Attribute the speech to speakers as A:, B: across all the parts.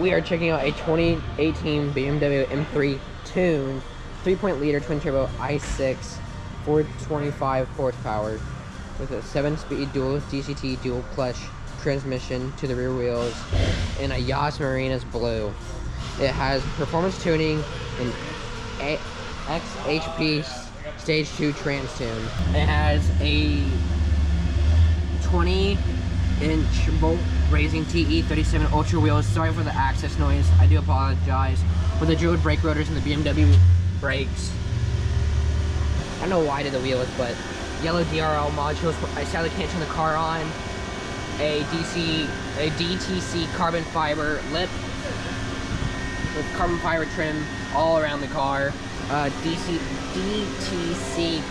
A: We are checking out a 2018 BMW M3 tuned 3.0-liter twin-turbo i6 425 horsepower with a 7-speed dual DCT Dual-clutch transmission to the rear wheels in a Yas Marina Blue. It has performance tuning and XHP Stage 2 trans tune. It has a 20-inch Volk Racing TE37 Ultra wheels. Sorry for the access noise. I do apologize. With the drilled brake rotors and the BMW brakes. I don't know why I did the wheels, but yellow DRL modules. I sadly can't turn the car on. A DTC carbon fiber lip with carbon fiber trim all around the car. DTC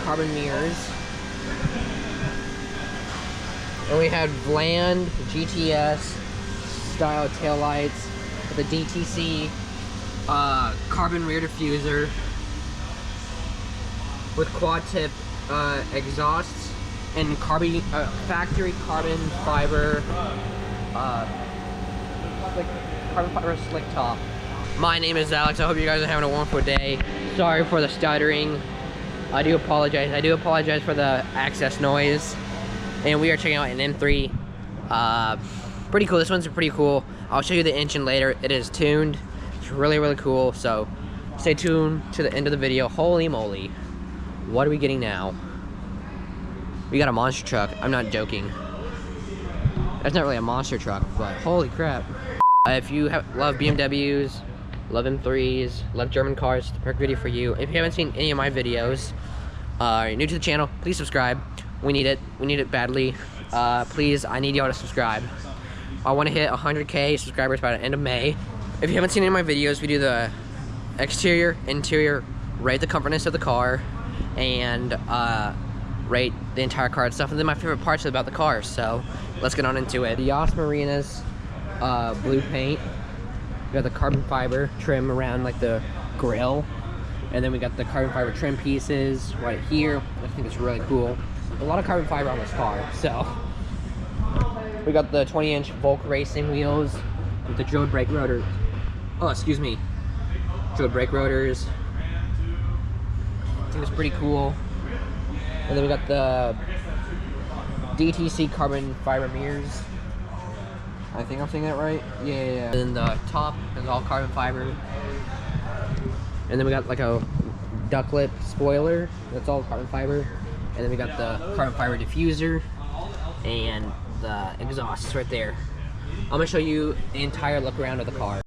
A: Carbon mirrors. And we had Vland GTS-style taillights with a DTC carbon rear diffuser with quad tip exhausts and factory carbon fiber slick top. My name is Alex. I hope you guys are having a wonderful day. Sorry for the stuttering. I do apologize. I do apologize for the access noise. And we are checking out an M3. Pretty cool. This one's pretty cool. I'll show you the engine later. It is tuned. It's really, really cool. So stay tuned to the end of the video. Holy moly. What are we getting now? We got a monster truck. I'm not joking. That's not really a monster truck, but holy crap. If you love BMWs, love M3s, love German cars, the perfect video for you. If you haven't seen any of my videos, you're new to the channel, please subscribe. We need it. We need it badly. Please, I need y'all to subscribe. I want to hit 100K subscribers by the end of May. If you haven't seen any of my videos, we do the exterior, interior, rate the comfortness of the car, and rate the entire car and stuff. And then my favorite parts about the car. So let's get on into it. The Yas Marina's blue paint. We got the carbon fiber trim around like the grill, and then we got the carbon fiber trim pieces right here. I think it's really cool. A lot of carbon fiber on this car. So we got the 20-inch Volk Racing wheels with the drilled brake rotors. Oh, excuse me, drilled brake rotors. I think it's pretty cool. And then we got the DTC carbon fiber mirrors. I think I'm saying that right. Yeah. And the top is all carbon fiber. And then we got like a duck lip spoiler. That's all carbon fiber. And then we got the carbon fiber diffuser and the exhausts right there. I'm gonna show you the entire look around of the car.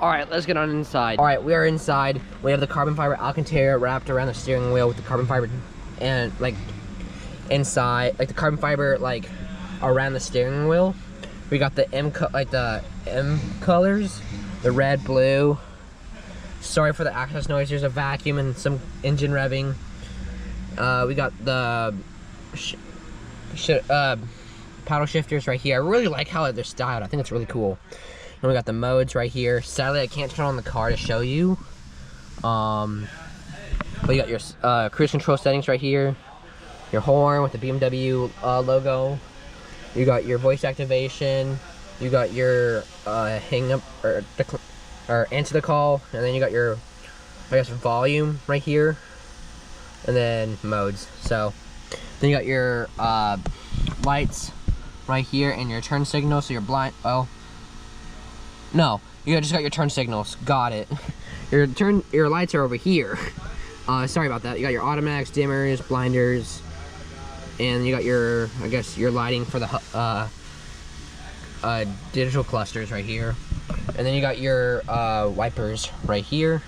A: Alright, let's get on inside. Alright, we are inside. We have the carbon fiber Alcantara wrapped around the steering wheel with the carbon fiber and like inside, like the carbon fiber like around the steering wheel. We got the M colors, the red, blue. Sorry for the access noise. There's a vacuum and some engine revving. We got the paddle shifters right here. I really like how they're styled. I think it's really cool. And we got the modes right here. Sadly, I can't turn on the car to show you. But you got your cruise control settings right here. Your horn with the BMW logo. You got your voice activation. You got your hang up or or answer the call, and then you got your, I guess, volume right here, and then modes. So then you got your lights right here and your turn signal. So your blind, oh no, you just got your turn signals. Got it. Your lights are over here. Sorry about that. You got your automatics, dimmers, blinders, and you got your, I guess, your lighting for the digital clusters right here. And then you got your wipers right here.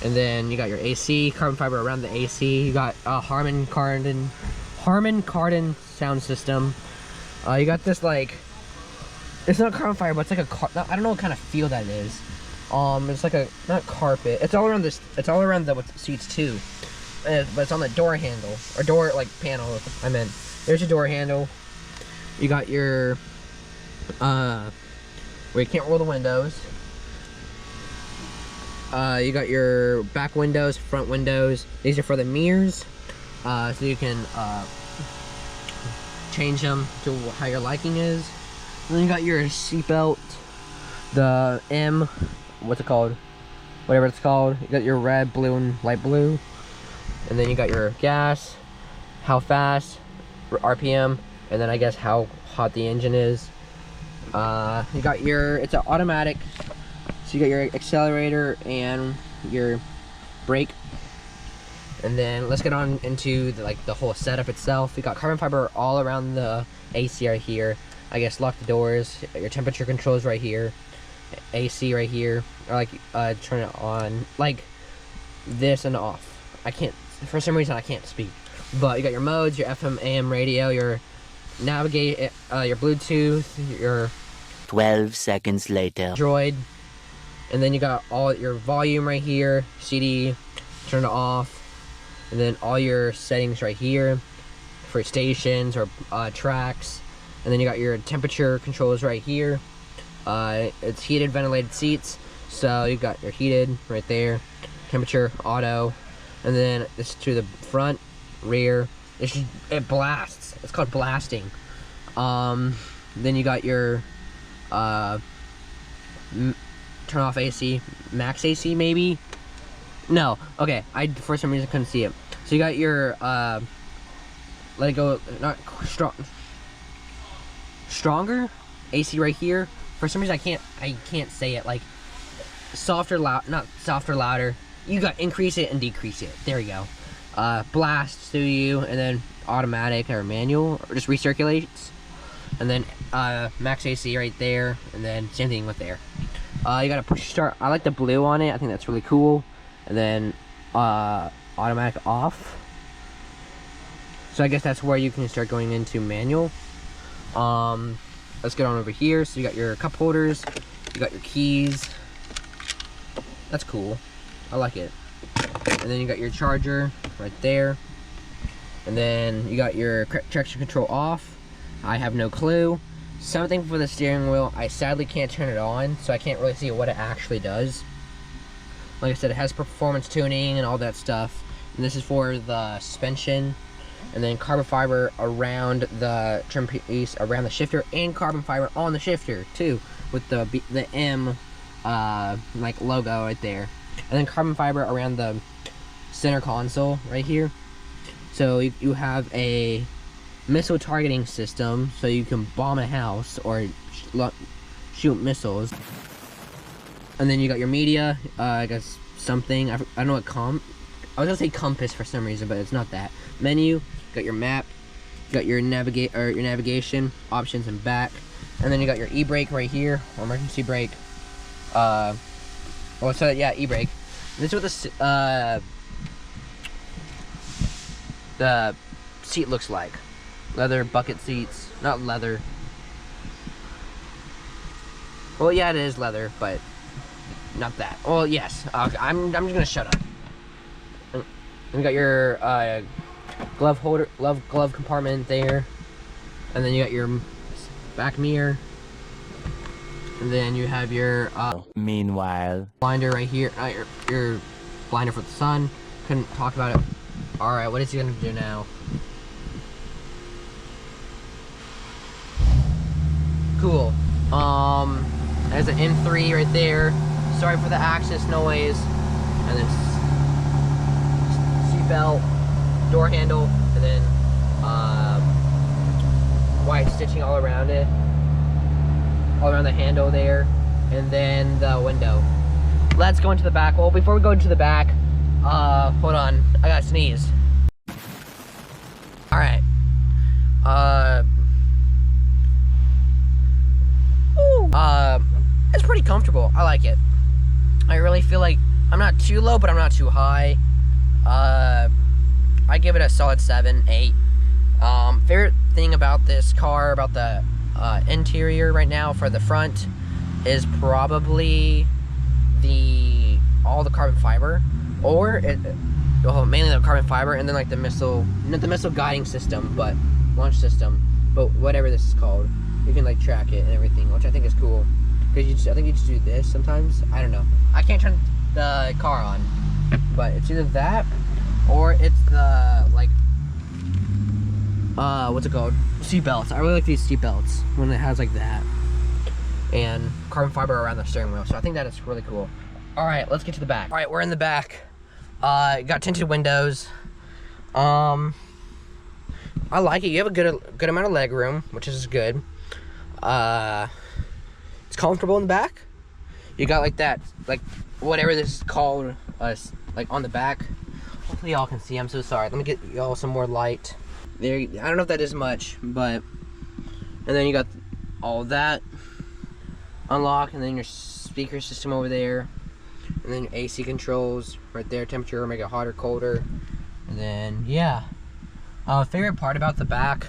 A: And then you got your AC, carbon fiber around the AC. You got Harman Kardon sound system. You got this, like, it's not carbon fiber, but it's like I don't know what kind of feel that is. It's like a, not carpet. It's all around this. It's all around the seats too. But it's on the door handle or door like panel. I meant there's your door handle. You got your where you can't roll the windows. You got your back windows, front windows. These are for the mirrors, so you can change them to how your liking is. And then you got your seatbelt, the M, what's it called? Whatever it's called. You got your red, blue, and light blue. And then you got your gas, how fast, RPM, and then I guess how hot the engine is. You got your, it's an automatic, so you got your accelerator and your brake. And then let's get on into the whole setup itself. You got carbon fiber all around the AC right here. I guess lock the doors. Your temperature controls right here. AC right here. Or like turn it on like this and off. I can't, for some reason I can't speak. But you got your modes, your FM AM radio, your navigate, your Bluetooth, your
B: 12 seconds later.
A: Droid. And then you got all your volume right here, CD, turn it off. And then all your settings right here for stations or tracks. And then you got your temperature controls right here. It's heated, ventilated seats. So you got your heated right there, temperature, auto. And then it's to the front, rear. It blasts. It's called blasting. Then you got your turn off AC, max AC maybe. No, okay. I for some reason couldn't see it. So you got your let it go, not stronger AC right here. For some reason I can't say it, like softer, loud, not softer, louder. You got increase it and decrease it. There you go. Blast to you, and then automatic or manual, or just recirculates. And then max AC right there, and then same thing with there. You got a push start. I like the blue on it. I think that's really cool. And then automatic off. So I guess that's where you can start going into manual. Let's get on over here. So you got your cup holders, you got your keys. That's cool. I like it. And then you got your charger right there. And then you got your traction control off. I have no clue. Something for the steering wheel. I sadly can't turn it on, so I can't really see what it actually does. Like I said, it has performance tuning and all that stuff. And this is for the suspension. And then carbon fiber around the trim piece, around the shifter, and carbon fiber on the shifter too, with the M like logo right there. And then carbon fiber around the center console right here. So you have a missile targeting system, so you can bomb a house or shoot missiles. And then you got your media, I guess something, I don't know what I was gonna say compass for some reason, but it's not that. Menu, got your map, you got your navigation options and back, and then you got your e-brake right here, or emergency brake. E-brake. This is what the seat looks like. Leather bucket seats, not leather. Well, yeah, it is leather, but not that. Well, yes. I'm just gonna shut up. And you got your glove holder, glove compartment there, and then you got your back mirror, and then you have your
B: meanwhile
A: blinder right here. Your blinder for the sun. Couldn't talk about it. All right, what is he gonna do now? Cool. There's an M3 right there. Sorry for the access noise. And then seatbelt, door handle, and then white stitching all around it, all around the handle there, and then the window. Let's go into the back. Well, before we go into the back, hold on, I gotta sneeze. All right. It's pretty comfortable. I like it. I really feel like I'm not too low, but I'm not too high. I give it a solid 7, 8. Favorite thing about this car, about the interior right now for the front, is probably all the carbon fiber, or mainly the carbon fiber, and then like the missile guiding system, but launch system, but whatever this is called, you can like track it and everything, which I think is cool. Because I think you just do this sometimes. I don't know. I can't turn the car on, but it's either that or it's the like what's it called? Seat belts. I really like these seat belts when it has like that and carbon fiber around the steering wheel. So I think that is really cool. All right, let's get to the back. All right, we're in the back. Got tinted windows. I like it. You have a good amount of leg room, which is good. It's comfortable in the back. You got like that, like whatever this is called, like on the back. Hopefully y'all can see. I'm so sorry. Let me get y'all some more light. There. I don't know if that is much, but and then you got all that unlock, and then your speaker system over there, and then your AC controls right there. Temperature, make it hotter, colder, and then yeah. Favorite part about the back?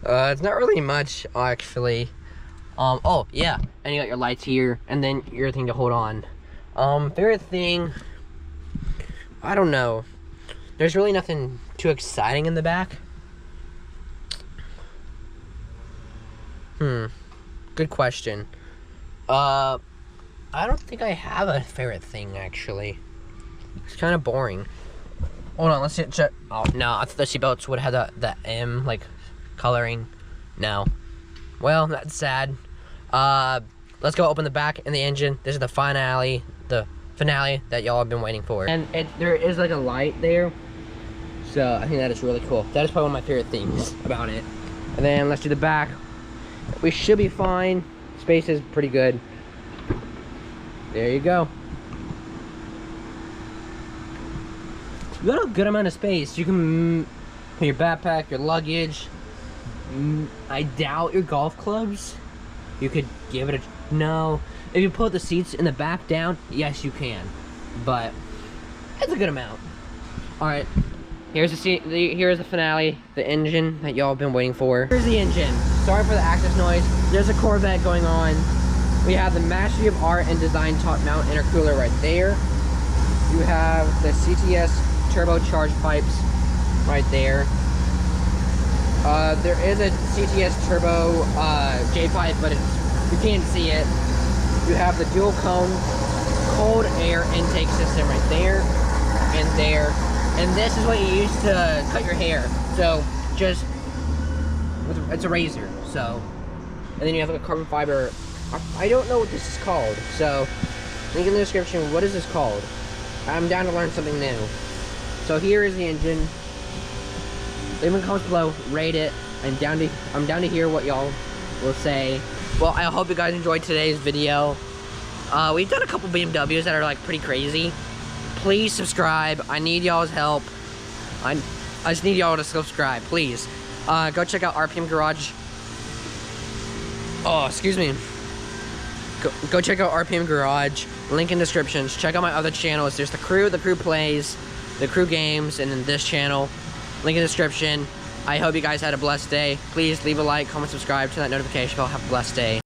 A: It's not really much actually. Oh yeah, and you got your lights here, and then your thing to hold on. Favorite thing, I don't know. There's really nothing too exciting in the back. Good question. I don't think I have a favorite thing actually. It's kind of boring. Hold on, let's check. Oh no, I thought the seatbelts would have the M like coloring. No. Well, that's sad. Let's go open the back and the engine. This is the finale that y'all have been waiting for. And there is like a light there, so I think that is really cool. That is probably one of my favorite things about it. And then let's do the back. We should be fine. Space is pretty good. There you go. You got a good amount of space. You can put your backpack, your luggage. I doubt your golf clubs. You could give it a no. If you put the seats in the back down, yes you can, but it's a good amount. All right, here's the finale, the engine that y'all have been waiting for. Here's the engine. Sorry for the access noise. There's a Corvette going on. We have the Mastery of Art and Design top mount intercooler right there. You have the CTS Turbo Charge Pipes right there. There is a CTS Turbo J-PIPE, but you can't see it. You have the dual cone cold air intake system right there and there. And this is what you use to cut your hair. So just, it's a razor. So, and then you have like a carbon fiber. I don't know what this is called. So, link in the description. What is this called? I'm down to learn something new. So here is the engine. Leave in the comments below, rate it. I'm down to hear what y'all will say. Well, I hope you guys enjoyed today's video. We've done a couple BMWs that are like pretty crazy. Please subscribe. I need y'all's help. I just need y'all to subscribe, please. Go check out RPM Garage. Oh, excuse me. Go check out RPM Garage. Link in descriptions. Check out my other channels. There's the crew plays, the crew games, and then this channel. Link in the description. I hope you guys had a blessed day. Please leave a like, comment, subscribe, turn that notification bell. Have a blessed day.